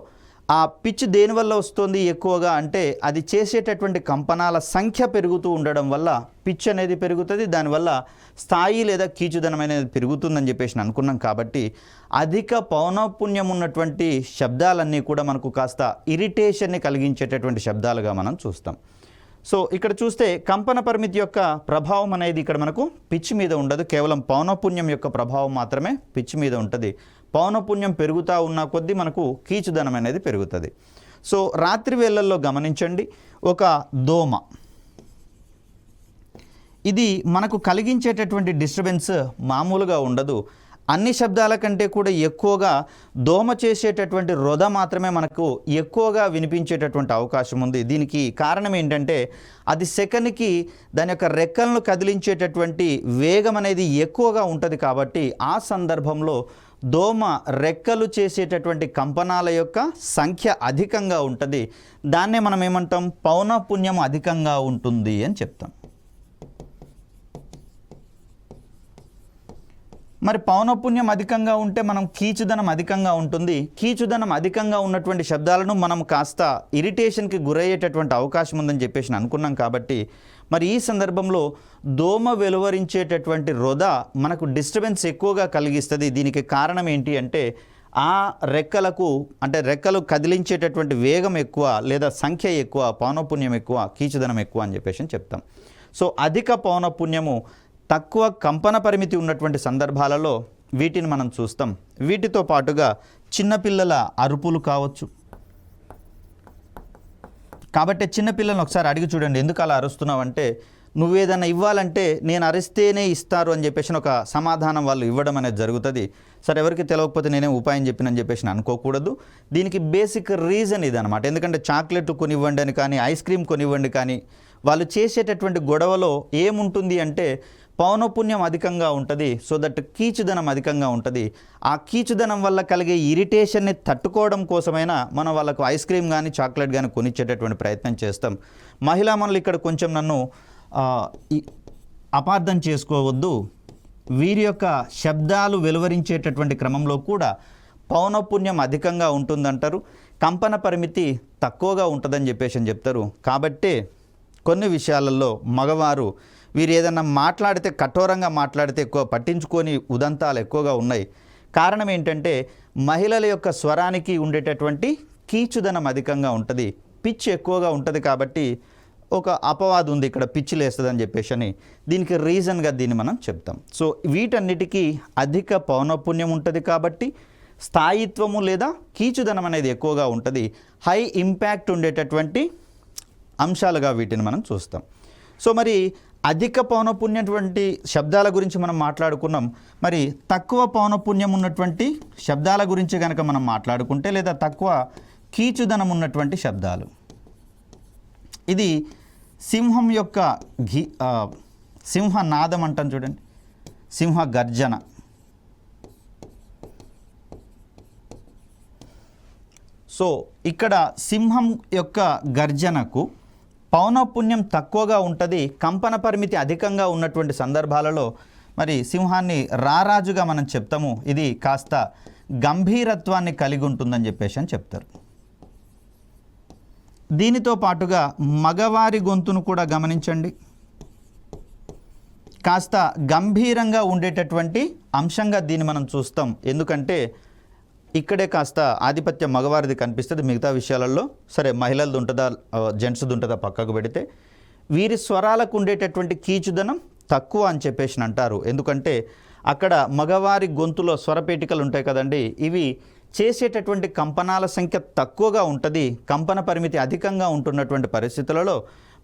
Speaker 1: ఆ పిచ్ దేనివల్ల వస్తుంది ఎక్కువగా అంటే అది చేసేటటువంటి కంపనాల సంఖ్య పెరుగుతూ ఉండడం వల్ల పిచ్ అనేది పెరుగుతుంది. దానివల్ల స్థాయి లేదా కీచుదనం అనేది పెరుగుతుందని చెప్పేసి అనుకున్నాం. కాబట్టి అధిక పౌనఃపున్యం ఉన్నటువంటి శబ్దాలన్నీ కూడా మనకు కాస్త ఇరిటేషన్ని కలిగించేటటువంటి శబ్దాలుగా మనం చూస్తాం. సో ఇక్కడ చూస్తే కంపన పరిమితి యొక్క ప్రభావం అనేది ఇక్కడ మనకు పిచ్ మీద ఉండదు, కేవలం పౌనఃపున్యం యొక్క ప్రభావం మాత్రమే పిచ్ మీద ఉంటుంది. పౌనఃపున్యం పెరుగుతూ ఉన్న కొద్దీ మనకు కీచుదనం అనేది పెరుగుతుంది. సో రాత్రి వేళల్లో గమనించండి, ఒక దోమ, ఇది మనకు కలిగించేటటువంటి డిస్టర్బెన్స్ మామూలుగా ఉండదు. అన్ని శబ్దాల కంటే కూడా ఎక్కువగా దోమ చేసేటటువంటి రొద మాత్రమే మనకు ఎక్కువగా వినిపించేటటువంటి అవకాశం ఉంది. దీనికి కారణం ఏంటంటే అది సెకన్కి దాని యొక్క రెక్కలను కదిలించేటటువంటి వేగం అనేది ఎక్కువగా ఉంటుంది. కాబట్టి ఆ సందర్భంలో దోమ రెక్కలు చేసేటటువంటి కంపనాల యొక్క సంఖ్య అధికంగా ఉంటుంది. దాన్నే మనం ఏమంటాం, పౌనఃపున్యం అధికంగా ఉంటుంది అని చెప్తాం. మరి పౌనఃపున్యం అధికంగా ఉంటే మనం కీచుదనం అధికంగా ఉంటుంది. కీచుదనం అధికంగా ఉన్నటువంటి శబ్దాలను మనం కాస్త ఇరిటేషన్కి గురయ్యేటటువంటి అవకాశం ఉందని చెప్పేసి అనుకున్నాం. కాబట్టి మరి ఈ సందర్భంలో దోమ వెలువరించేటటువంటి రొద మనకు డిస్టర్బెన్స్ ఎక్కువగా కలిగిస్తుంది. దీనికి కారణం ఏంటి అంటే ఆ రెక్కలకు, అంటే రెక్కలు కదిలించేటటువంటి వేగం ఎక్కువ లేదా సంఖ్య ఎక్కువ, పౌనఃపున్యం ఎక్కువ, కీచుదనం ఎక్కువ అని చెప్పేసి చెప్తాం. సో అధిక పౌనఃపున్యము, తక్కువ కంపన పరిమితి ఉన్నటువంటి సందర్భాలలో వీటిని మనం చూస్తాం. వీటితో పాటుగా చిన్నపిల్లల అరుపులు కావచ్చు. కాబట్టి చిన్నపిల్లలను ఒకసారి అడిగి చూడండి, ఎందుకు అలా అరుస్తున్నావు అంటే, నువ్వేదన్నా ఇవ్వాలంటే నేను అరిస్తేనే ఇస్తారు అని చెప్పేసి ఒక సమాధానం వాళ్ళు ఇవ్వడం అనేది జరుగుతుంది. సరే, ఎవరికి తెలియకపోతే నేనే ఉపాయం చెప్పినని చెప్పేసి అనుకోకూడదు. దీనికి బేసిక్ రీజన్ ఇదనమాట. ఎందుకంటే చాక్లెట్ కొనివ్వండి అని కానీ, ఐస్ క్రీమ్ కొనివ్వండి కానీ, వాళ్ళు చేసేటటువంటి గొడవలో ఏముంటుంది అంటే పౌనఃపున్యం అధికంగా ఉంటుంది. సో దట్ కీచుదనం అధికంగా ఉంటుంది. ఆ కీచుదనం వల్ల కలిగే ఇరిటేషన్ని తట్టుకోవడం కోసమైనా మనం వాళ్ళకు ఐస్ క్రీమ్ కానీ చాక్లెట్ కానీ కొనిచ్చేటటువంటి ప్రయత్నం చేస్తాం. మహిళా మనులు ఇక్కడ కొంచెం నన్ను అపార్థం చేసుకోవద్దు. వీరి యొక్క శబ్దాలు వెలువరించేటటువంటి క్రమంలో కూడా పౌనఃపున్యం అధికంగా ఉంటుందంటారు, కంపన పరిమితి తక్కువగా ఉంటుందని చెప్పేసి చెప్తారు. కాబట్టే కొన్ని విషయాలలో మగవారు వీరు ఏదన్నా మాట్లాడితే కఠోరంగా మాట్లాడితే ఎక్కువ పట్టించుకొని ఉదంతాలు ఎక్కువగా ఉన్నాయి. కారణం ఏంటంటే మహిళల యొక్క స్వరానికి ఉండేటటువంటి కీచుదనం అధికంగా ఉంటుంది, పిచ్ ఎక్కువగా ఉంటుంది. కాబట్టి ఒక అపవాదు ఉంది ఇక్కడ, పిచ్ లేస్తుందని చెప్పేసి అని దీనికి రీజన్గా దీన్ని మనం చెప్తాం. సో వీటన్నిటికీ అధిక పౌనఃపున్యం ఉంటుంది కాబట్టి స్థాయిత్వము లేదా కీచుదనం అనేది ఎక్కువగా ఉంటుంది. హై ఇంపాక్ట్ ఉండేటటువంటి అంశాలుగా వీటిని మనం చూస్తాం. సో మరి అధిక పౌనఃపున్యటువంటి శబ్దాల గురించి మనం మాట్లాడుకున్నాం. మరి తక్కువ పౌనఃపున్యం ఉన్నటువంటి శబ్దాల గురించి కనుక మనం మాట్లాడుకుంటే లేదా తక్కువ కీచుదనం ఉన్నటువంటి శబ్దాలు, ఇది సింహం యొక్క సింహనాదం అంటాం చూడండి, సింహ గర్జన. సో ఇక్కడ సింహం యొక్క గర్జనకు పౌనఃపున్యం తక్కువగా ఉంటుంది, కంపన పరిమితి అధికంగా ఉన్నటువంటి సందర్భాలలో మరి సింహాన్ని రారాజుగా మనం చెప్తాము. ఇది కాస్త గంభీరత్వాన్ని కలిగి ఉంటుందని చెప్పేసి అని చెప్తారు. దీనితో పాటుగా మగవారి గొంతును కూడా గమనించండి, కాస్త గంభీరంగా ఉండేటటువంటి అంశంగా దీన్ని మనం చూస్తాం. ఎందుకంటే ఇక్కడే కాస్త ఆధిపత్యం మగవారిది కనిపిస్తుంది, మిగతా విషయాలలో సరే మహిళలది ఉంటుందా జెంట్స్ది ఉంటుందా పక్కకు పెడితే వీరి స్వరాలకు ఉండేటటువంటి కీచుదనం తక్కువ అని చెప్పేసి అంటారు. ఎందుకంటే అక్కడ మగవారి గొంతులో స్వరపేటికలు ఉంటాయి కదండి, ఇవి చేసేటటువంటి కంపనాల సంఖ్య తక్కువగా ఉంటుంది, కంపన పరిమితి అధికంగా ఉంటున్నటువంటి పరిస్థితులలో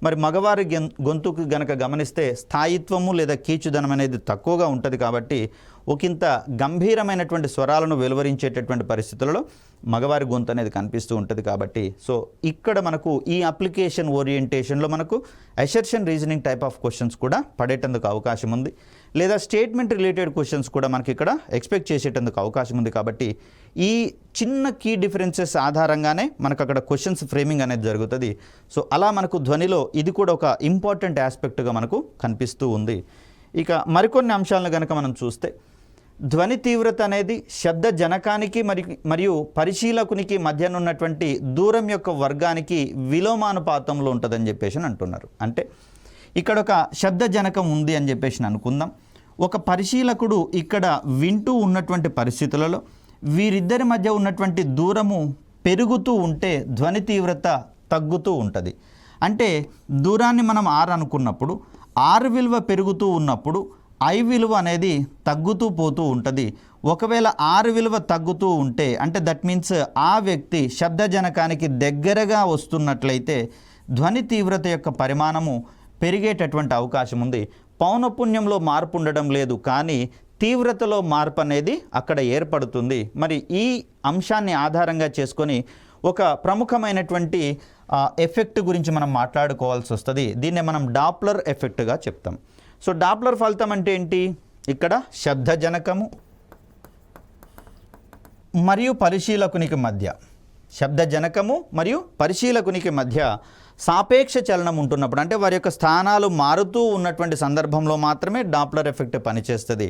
Speaker 1: మరి మగవారి గొంతుకు గనక గమనిస్తే స్థాయిత్వము లేదా కీచుదనం అనేది తక్కువగా ఉంటుంది. కాబట్టి ఒకంత గంభీరమైనటువంటి స్వరాలను వెలువరించేటటువంటి పరిస్థితులలో మగవారి గొంతు అనేది కనిపిస్తూ ఉంటుంది. కాబట్టి సో ఇక్కడ మనకు ఈ అప్లికేషన్ ఓరియంటేషన్లో మనకు assertion reasoning type of questions కూడా పడేటందుకు అవకాశం ఉంది, లేదా స్టేట్మెంట్ రిలేటెడ్ క్వశ్చన్స్ కూడా మనకి ఇక్కడ ఎక్స్పెక్ట్ చేసేటందుకు అవకాశం ఉంది. కాబట్టి ఈ చిన్న కీ డిఫరెన్సెస్ ఆధారంగానే మనకు అక్కడ క్వశ్చన్స్ ఫ్రేమింగ్ అనేది జరుగుతుంది. సో అలా మనకు ధ్వనిలో ఇది కూడా ఒక ఇంపార్టెంట్ ఆస్పెక్ట్గా మనకు కనిపిస్తూ ఉంది. ఇక మరికొన్ని అంశాలను కనుక మనం చూస్తే ధ్వని తీవ్రత అనేది శబ్ద జనకానికి మరియు పరిశీలకునికి మధ్యన ఉన్నటువంటి దూరం యొక్క వర్గానికి విలోమానుపాతంలో ఉంటుందని చెప్పేసి అంటున్నారు. అంటే ఇక్కడ ఒక శబ్ద జనకం ఉంది అని చెప్పేసి అనుకుందాం. ఒక పరిశీలకుడు ఇక్కడ వింటూ ఉన్నటువంటి పరిస్థితులలో వీరిద్దరి మధ్య ఉన్నటువంటి దూరము పెరుగుతూ ఉంటే ధ్వని తీవ్రత తగ్గుతూ ఉంటుంది. అంటే దూరాన్ని మనం 6 అనుకున్నప్పుడు 6 విలువ పెరుగుతూ ఉన్నప్పుడు ఐ విలువ అనేది తగ్గుతూ పోతూ ఉంటుంది. ఒకవేళ 6 విలువ తగ్గుతూ ఉంటే అంటే దట్ మీన్స్ ఆ వ్యక్తి శబ్దజనకానికి దగ్గరగా వస్తున్నట్లయితే ధ్వని తీవ్రత యొక్క పరిమాణము పెరిగేటటువంటి అవకాశం ఉంది. పౌనఃపున్యంలో మార్పు ఉండడం లేదు, కానీ తీవ్రతలో మార్పు అనేది అక్కడ ఏర్పడుతుంది. మరి ఈ అంశాన్ని ఆధారంగా చేసుకొని ఒక ప్రముఖమైనటువంటి ఎఫెక్ట్ గురించి మనం మాట్లాడుకోవాల్సి వస్తుంది. దీన్నే మనం డాప్లర్ ఎఫెక్ట్గా చెప్తాం. సో డాప్లర్ ఫలితం అంటే ఏంటి? ఇక్కడ శబ్దజనకము మరియు పరిశీలకునికి మధ్య, శబ్దజనకము మరియు పరిశీలకునికి మధ్య సాపేక్ష చలనం ఉంటున్నప్పుడు, అంటే వారి యొక్క స్థానాలు మారుతూ ఉన్నటువంటి సందర్భంలో మాత్రమే డాప్లర్ ఎఫెక్ట్ పనిచేస్తుంది.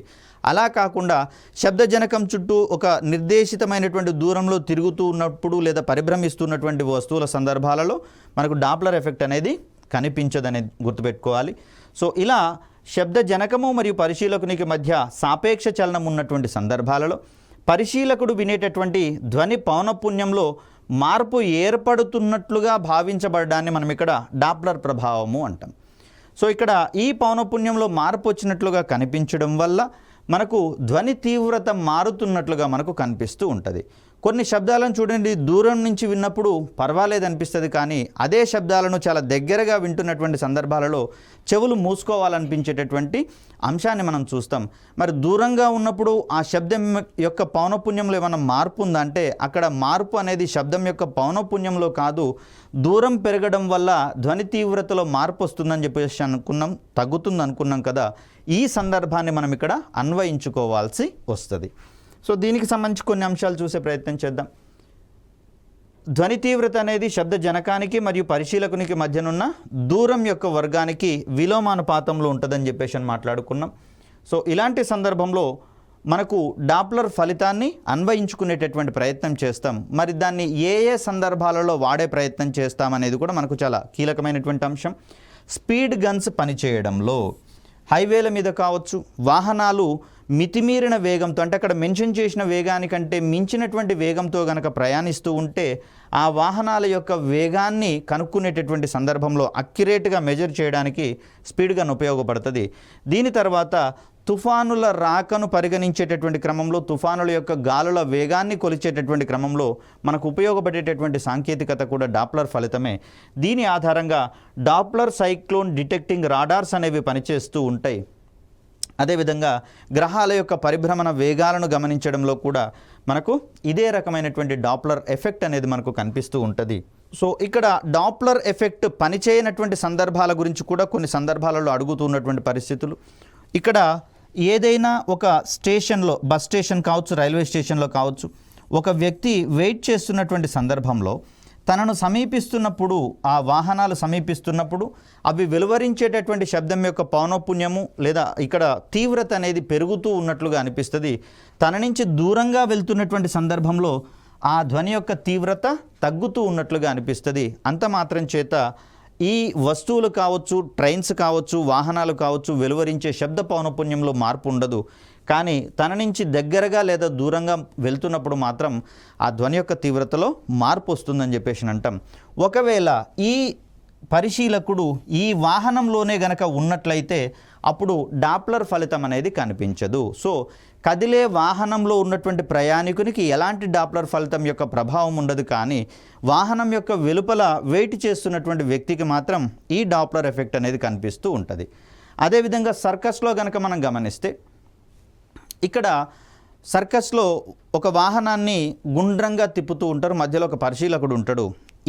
Speaker 1: అలా కాకుండా శబ్దజనకం చుట్టూ ఒక నిర్దేశితమైనటువంటి దూరంలో తిరుగుతూ ఉన్నప్పుడు లేదా పరిభ్రమిస్తున్నటువంటి వస్తువుల సందర్భాలలో మనకు డాప్లర్ ఎఫెక్ట్ అనేది కనిపించదనేది గుర్తుపెట్టుకోవాలి. సో ఇలా శబ్దజనకము మరియు పరిశీలకునికి మధ్య సాపేక్ష చలనం ఉన్నటువంటి సందర్భాలలో పరిశీలకుడు వినేటటువంటి ధ్వని పౌనఃపున్యంలో మార్పు ఏర్పడుతున్నట్లుగా భావించబడడాన్ని మనం ఇక్కడ డాప్లర్ ప్రభావము అంటాం. సో ఇక్కడ ఈ పౌనఃపున్యంలో మార్పు వచ్చినట్లుగా కనిపించడం వల్ల మనకు ధ్వని తీవ్రత మారుతున్నట్లుగా మనకు కనిపిస్తూ ఉంటుంది. కొన్ని శబ్దాలను చూడండి, దూరం నుంచి విన్నప్పుడు పర్వాలేదు అనిపిస్తుంది, కానీ అదే శబ్దాలను చాలా దగ్గరగా వింటున్నటువంటి సందర్భాలలో చెవులు మూసుకోవాలనిపించేటటువంటి అంశాన్ని మనం చూస్తాం. మరి దూరంగా ఉన్నప్పుడు ఆ శబ్దం యొక్క పౌనఃపున్యంలో ఏమైనా మార్పు ఉందా అంటే అక్కడ మార్పు అనేది శబ్దం యొక్క పౌనఃపున్యంలో కాదు, దూరం పెరగడం వల్ల ధ్వని తీవ్రతలో మార్పు వస్తుందని చెప్పేసి అనుకున్నాం, తగ్గుతుంది అనుకున్నాం కదా. ఈ సందర్భాన్ని మనం ఇక్కడ అన్వయించుకోవాల్సి వస్తుంది. సో దీనికి సంబంధించి కొన్ని అంశాలు చూసే ప్రయత్నం చేద్దాం. ధ్వని తీవ్రత అనేది శబ్ద జనకానికి మరియు పరిశీలకునికి మధ్యనున్న దూరం యొక్క వర్గానికి విలోమానుపాతంలో ఉంటుందని చెప్పేసి మాట్లాడుకున్నాం. సో ఇలాంటి సందర్భంలో మనకు డాప్లర్ ఫలితాన్ని అన్వయించుకునేటటువంటి ప్రయత్నం చేస్తాం. మరి దాన్ని ఏ ఏ సందర్భాలలో వాడే ప్రయత్నం చేస్తాం అనేది కూడా మనకు చాలా కీలకమైనటువంటి అంశం. స్పీడ్ గన్స్ పనిచేయడంలో హైవేల మీద కావచ్చు, వాహనాలు మితిమీరిన వేగంతో, అంటే అక్కడ మెన్షన్ చేసిన వేగానికంటే మించినటువంటి వేగంతో గనక ప్రయాణిస్తూ ఉంటే ఆ వాహనాల యొక్క వేగాన్ని కనుక్కునేటటువంటి సందర్భంలో అక్యురేట్గా మెజర్ చేయడానికి స్పీడ్ గన్ ఉపయోగపడుతుంది. దీని తర్వాత తుఫానుల రాకను పరిగణించేటటువంటి క్రమంలో, తుఫానుల యొక్క గాలుల వేగాన్ని కొలిచేటటువంటి క్రమంలో మనకు ఉపయోగపడేటటువంటి సాంకేతికత కూడా డాప్లర్ ఫలితమే. దీని ఆధారంగా డాప్లర్ సైక్లోన్ డిటెక్టింగ్ రాడార్స్ అనేవి పనిచేస్తూ ఉంటాయి. అదేవిధంగా గ్రహాల యొక్క పరిభ్రమణ వేగాలను గమనించడంలో కూడా మనకు ఇదే రకమైనటువంటి డాప్లర్ ఎఫెక్ట్ అనేది మనకు కనిపిస్తూ ఉంటుంది. సో ఇక్కడ డాప్లర్ ఎఫెక్ట్ పనిచేయనటువంటి సందర్భాల గురించి కూడా కొన్ని సందర్భాలలో అడుగుతున్నటువంటి పరిస్థితులు. ఇక్కడ ఏదైనా ఒక స్టేషన్లో, బస్ స్టేషన్ కావచ్చు, రైల్వే స్టేషన్లో కావచ్చు, ఒక వ్యక్తి వెయిట్ చేస్తున్నటువంటి సందర్భంలో తనను సమీపిస్తున్నప్పుడు, ఆ వాహనాలు సమీపిస్తున్నప్పుడు అవి వెలువరించేటటువంటి శబ్దం యొక్క పౌనఃపున్యము లేదా ఇక్కడ తీవ్రత అనేది పెరుగుతూ ఉన్నట్లుగా అనిపిస్తుంది. తన నుంచి దూరంగా వెళ్తున్నటువంటి సందర్భంలో ఆ ధ్వని యొక్క తీవ్రత తగ్గుతూ ఉన్నట్లుగా అనిపిస్తుంది. అంత మాత్రం చేత ఈ వస్తువులు కావచ్చు, ట్రైన్స్ కావచ్చు, వాహనాలు కావచ్చు, వెలువరించే శబ్ద పౌనఃపున్యంలో మార్పు ఉండదు. కానీ తన నుంచి దగ్గరగా లేదా దూరంగా వెళ్తున్నప్పుడు మాత్రం ఆ ధ్వని యొక్క తీవ్రతలో మార్పు వస్తుందని చెప్పేసి అంటాం. ఒకవేళ ఈ పరిశీలకుడు ఈ వాహనంలోనే గనక ఉన్నట్లయితే అప్పుడు డాప్లర్ ఫలితం అనేది కనిపించదు. సో కదిలే వాహనంలో ఉన్నటువంటి ప్రయాణికునికి ఎలాంటి డాప్లర్ ఫలితం యొక్క ప్రభావం ఉండదు. కానీ వాహనం యొక్క వెలుపల వెయిట్ చేస్తున్నటువంటి వ్యక్తికి మాత్రం ఈ డాప్లర్ ఎఫెక్ట్ అనేది కనిపిస్తూ ఉంటుంది. అదేవిధంగా సర్కస్లో కనుక మనం గమనిస్తే, ఇక్కడ సర్కస్లో ఒక వాహనాన్ని గుండ్రంగా తిప్పుతూ ఉంటారు, మధ్యలో ఒక పరిశీలకుడు ఉంటాడు.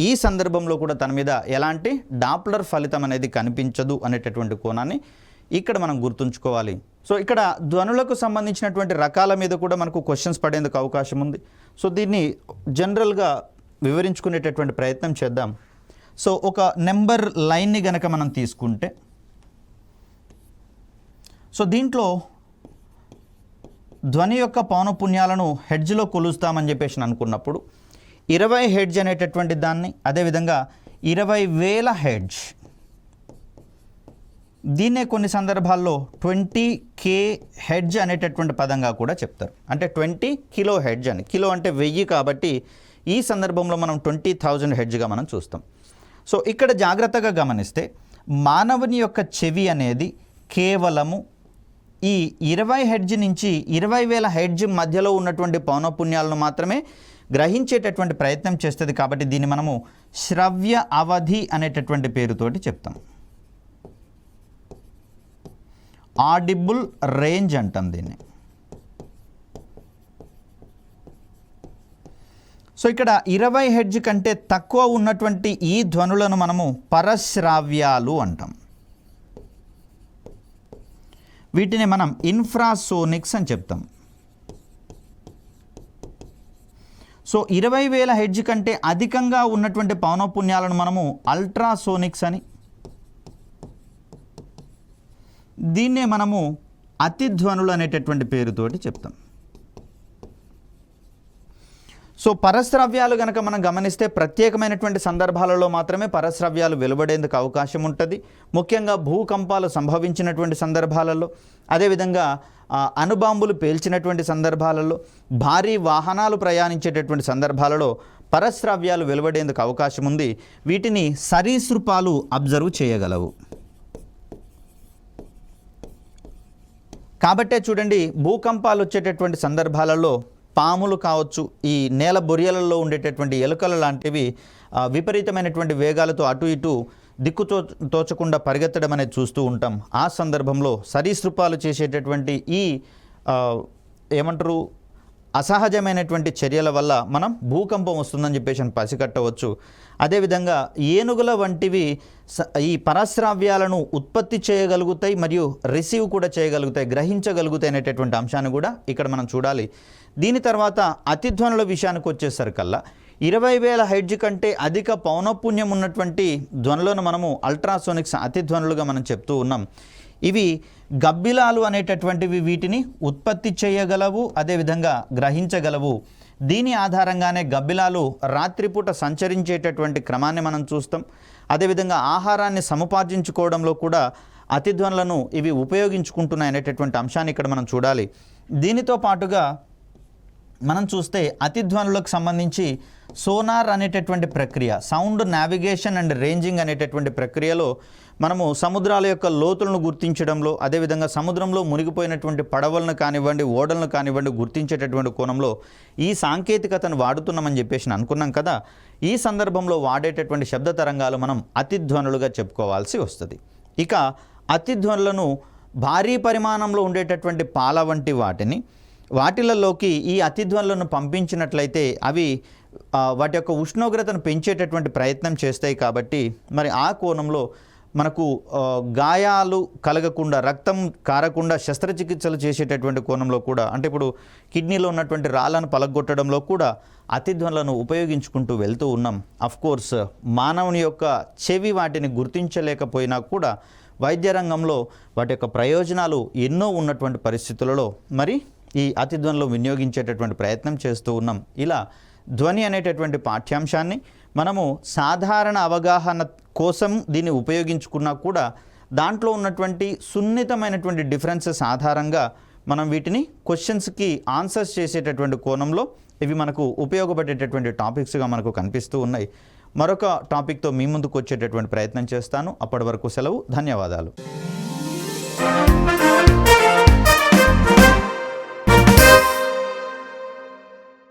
Speaker 1: ఈ సందర్భంలో కూడా తన మీద ఎలాంటి డాప్లర్ ఫలితం అనేది కనిపించదు అనేటటువంటి కోణాన్ని ఇక్కడ మనం గుర్తుంచుకోవాలి. సో ఇక్కడ ధ్వనులకు సంబంధించినటువంటి రకాల మీద కూడా మనకు క్వశ్చన్స్ పడేందుకు అవకాశం ఉంది. సో దీన్ని జనరల్గా వివరించుకునేటటువంటి ప్రయత్నం చేద్దాం. సో ఒక నెంబర్ లైన్ని గనక మనం తీసుకుంటే, సో దీంట్లో ధ్వని యొక్క పౌనఃపున్యాలను హెడ్జ్లో కొలుస్తామని చెప్పేసి అనుకున్నప్పుడు 20 హెడ్జ్ అనేటటువంటి దాన్ని, అదేవిధంగా 20,000 హెడ్జ్, దీన్నే కొన్ని సందర్భాల్లో 20K హెడ్జ్ అనేటటువంటి పదంగా కూడా చెప్తారు. అంటే 20 కిలో హెడ్జ్ అని, కిలో అంటే 1000 కాబట్టి ఈ సందర్భంలో మనం 20,000 హెడ్జ్గా మనం చూస్తాం. సో ఇక్కడ జాగ్రత్తగా గమనిస్తే మానవుని యొక్క చెవి అనేది కేవలము ఈ 20 హెడ్జ్ నుంచి 20,000 హెడ్జ్ మధ్యలో ఉన్నటువంటి పౌనఃపున్యాలను మాత్రమే గ్రహించేటటువంటి ప్రయత్నం చేస్తుంది. కాబట్టి దీన్ని మనము శ్రవ్య అవధి అనేటటువంటి పేరుతోటి చెప్తాం. ఆడిబుల్ రేంజ్ అంటాం దీన్ని. సో ఇక్కడ 20 హెడ్జ్ కంటే తక్కువ ఉన్నటువంటి ఈ ధ్వనులను మనము పరశ్రావ్యాలు అంటాం. వీటిని మనం ఇన్ఫ్రాసోనిక్స్ అని చెప్తాం. సో 20,000 హెడ్జ్ కంటే అధికంగా ఉన్నటువంటి పౌనఃపున్యాలను మనము అల్ట్రాసోనిక్స్ అని, దీన్నే మనము అతిధ్వనులు అనేటటువంటి పేరుతోటి చెప్తాం. సో పరశ్రవ్యాలు కనుక మనం గమనిస్తే ప్రత్యేకమైనటువంటి సందర్భాలలో మాత్రమే పరశ్రవ్యాలు వెలువడేందుకు అవకాశం ఉంటుంది. ముఖ్యంగా భూకంపాలు సంభవించినటువంటి సందర్భాలలో, అదేవిధంగా అణుబాంబులు పేల్చినటువంటి సందర్భాలలో, భారీ వాహనాలు ప్రయాణించేటటువంటి సందర్భాలలో పరశ్రవ్యాలు వెలువడేందుకు అవకాశం ఉంది. వీటిని సరీసృపాలు అబ్జర్వ్ చేయగలవు. కాబట్టే చూడండి, భూకంపాలు వచ్చేటటువంటి సందర్భాలలో పాములు కావచ్చు, ఈ నేల బొరియలలో ఉండేటటువంటి ఎలుకలు లాంటివి విపరీతమైనటువంటి వేగాలతో అటు ఇటు తోచకుండా పరిగెత్తడం అనేది చూస్తూ ఉంటాం. ఆ సందర్భంలో సరీసృపాలు చేసేటటువంటి ఈ ఏమంటారు అసహజమైనటువంటి చర్యల వల్ల మనం భూకంపం వస్తుందని చెప్పేసి పసిగట్టవచ్చు. అదేవిధంగా ఏనుగుల వంటివి ఈ పరశ్రావ్యాలను ఉత్పత్తి చేయగలుగుతాయి మరియు రిసీవ్ కూడా చేయగలుగుతాయి, గ్రహించగలుగుతాయి అనేటటువంటి అంశాన్ని కూడా ఇక్కడ మనం చూడాలి. దీని తర్వాత అతిధ్వనుల విషయానికి వచ్చేసరికల్లా 20,000 హెడ్జ్ కంటే అధిక పౌనఃపున్యం ఉన్నటువంటి ధ్వనులను మనము అల్ట్రాసోనిక్స్ అతిధ్వనులుగా మనం చెప్తూ ఉన్నాం. ఇవి గబ్బిలాలు అనేటటువంటివి వీటిని ఉత్పత్తి చేయగలవు, అదేవిధంగా గ్రహించగలవు. దీని ఆధారంగానే గబ్బిలాలు రాత్రిపూట సంచరించేటటువంటి క్రమాన్ని మనం చూస్తాం. అదేవిధంగా ఆహారాన్ని సముపార్జించుకోవడంలో కూడా అతిధ్వనులను ఇవి ఉపయోగించుకుంటున్నాయి అనేటటువంటి అంశాన్ని ఇక్కడ మనం చూడాలి. దీనితో పాటుగా మనం చూస్తే అతిధ్వనులకు సంబంధించి సోనార్ అనేటటువంటి ప్రక్రియ, సౌండ్ నావిగేషన్ అండ్ రేంజింగ్ అనేటటువంటి ప్రక్రియలో మనము సముద్రాల యొక్క లోతులను గుర్తించడంలో, అదేవిధంగా సముద్రంలో మునిగిపోయినటువంటి పడవలను కానివ్వండి, ఓడలను కానివ్వండి గుర్తించేటటువంటి కోణంలో ఈ సాంకేతికతను వాడుతున్నామని చెప్పేసి అనుకున్నాం కదా. ఈ సందర్భంలో వాడేటటువంటి శబ్ద తరంగాలు మనం అతిధ్వనులుగా చెప్పుకోవాల్సి వస్తుంది. ఇక అతిధ్వనులను భారీ పరిమాణంలో ఉండేటటువంటి పాల వంటి వాటిలలోకి ఈ అతిధ్వనులను పంపించినట్లయితే అవి వాటి యొక్క ఉష్ణోగ్రతను పెంచేటటువంటి ప్రయత్నం చేస్తాయి. కాబట్టి మరి ఆ కోణంలో మనకు గాయాలు కలగకుండా, రక్తం కారకుండా శస్త్రచికిత్సలు చేసేటటువంటి కోణంలో కూడా, అంటే ఇప్పుడు కిడ్నీలో ఉన్నటువంటి రాళ్ళను పలగొట్టడంలో కూడా అతిధ్వనులను ఉపయోగించుకుంటూ వెళ్తూ ఉన్నాం. అఫ్కోర్స్ మానవుని యొక్క చెవి వాటిని గుర్తించలేకపోయినా కూడా వైద్య రంగంలో వాటి యొక్క ప్రయోజనాలు ఎన్నో ఉన్నటువంటి పరిస్థితులలో మరి ఈ అతిధ్వనులు వినియోగించేటటువంటి ప్రయత్నం చేస్తూ ఉన్నాం. ఇలా ధ్వని అనేటటువంటి పాఠ్యాంశాన్ని మనము సాధారణ అవగాహన కోసం దీన్ని ఉపయోగించుకున్నా కూడా దాంట్లో ఉన్నటువంటి సున్నితమైనటువంటి డిఫరెన్సెస్ ఆధారంగా మనం వీటిని క్వశ్చన్స్కి ఆన్సర్స్ చేసేటటువంటి కోణంలో ఇవి మనకు ఉపయోగపడేటటువంటి టాపిక్స్గా మనకు కనిపిస్తూ ఉన్నాయి. మరొక టాపిక్తో మీ ముందుకు వచ్చేటటువంటి ప్రయత్నం చేస్తాను. అప్పటి వరకు సెలవు. ధన్యవాదాలు.